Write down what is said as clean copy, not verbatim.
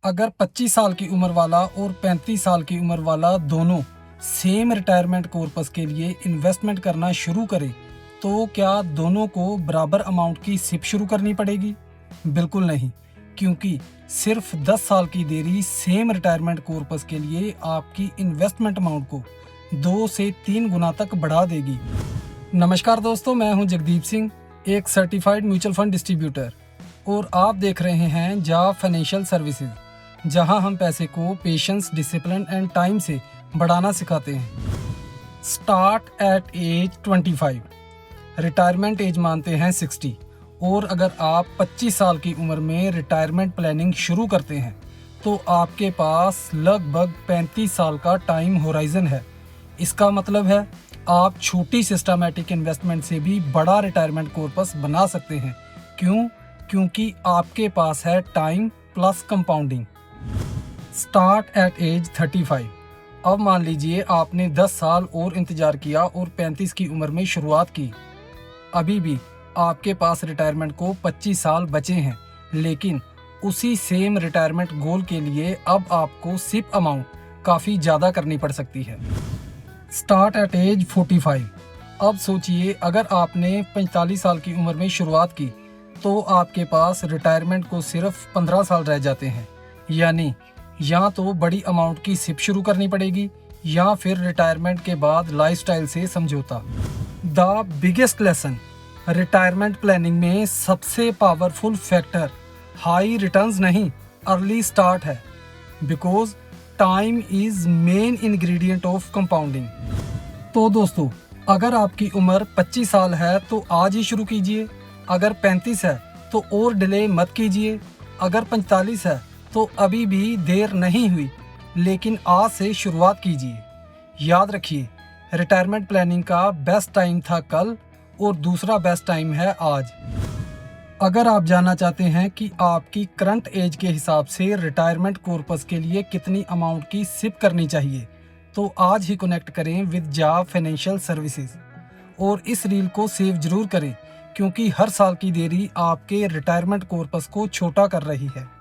अगर 25 साल की उम्र वाला और 35 साल की उम्र वाला दोनों सेम रिटायरमेंट कॉर्पस के लिए इन्वेस्टमेंट करना शुरू करें तो क्या दोनों को बराबर अमाउंट की सिप शुरू करनी पड़ेगी? बिल्कुल नहीं, क्योंकि सिर्फ 10 साल की देरी सेम रिटायरमेंट कॉर्पस के लिए आपकी इन्वेस्टमेंट अमाउंट को 2 से 3 गुना तक बढ़ा देगी। नमस्कार दोस्तों, मैं हूं जगदीप सिंह, एक सर्टिफाइड म्यूचुअल फंड डिस्ट्रीब्यूटर, और आप देख रहे हैं जा फाइनेंशियल सर्विसेज, जहां हम पैसे को पेशेंस, डिसिप्लिन एंड टाइम से बढ़ाना सिखाते हैं। Start at age 25, retirement age मानते हैं 60, और अगर आप 25 साल की उम्र में रिटायरमेंट प्लानिंग शुरू करते हैं तो आपके पास लगभग 35 साल का टाइम होराइजन है। इसका मतलब है आप छोटी सिस्टमैटिक इन्वेस्टमेंट से भी बड़ा रिटायरमेंट कॉर्पस बना सकते हैं। क्यों? क्योंकि आपके पास है time plus compounding. Start at age 35। अब मान लीजिए आपने 10 साल और इंतजार किया और 35 की उम्र में शुरुआत की। अभी भी आपके पास रिटायरमेंट को 25 साल बचे हैं, लेकिन उसी सेम रिटायरमेंट गोल के लिए अब आपको सिप अमाउंट काफ़ी ज़्यादा करनी पड़ सकती है। Start at age 45। अब सोचिए, अगर आपने 45 साल की उम्र में शुरुआत की तो आपके पास रिटायरमेंट को सिर्फ 15 साल रह जाते हैं। यानी या तो बड़ी अमाउंट की सिप शुरू करनी पड़ेगी या फिर रिटायरमेंट के बाद लाइफस्टाइल से समझौता। The biggest lesson, retirement planning में सबसे पावरफुल फैक्टर हाई रिटर्न्स नहीं, अर्ली स्टार्ट है। Because time is main ingredient of compounding. तो दोस्तों, अगर आपकी उम्र 25 साल है तो आज ही शुरू कीजिए। अगर 35 है तो और डिले मत कीजिए। अगर 45 है तो अभी भी देर नहीं हुई, लेकिन आज से शुरुआत कीजिए। याद रखिए, रिटायरमेंट प्लानिंग का बेस्ट टाइम था कल और दूसरा बेस्ट टाइम है आज। अगर आप जानना चाहते हैं कि आपकी करंट एज के हिसाब से रिटायरमेंट कॉर्पस के लिए कितनी अमाउंट की सिप करनी चाहिए, तो आज ही कनेक्ट करें विद जा फाइनेंशियल सर्विसेज, और इस रील को सेव जरूर करें, क्योंकि हर साल की देरी आपके रिटायरमेंट कॉर्पस को छोटा कर रही है।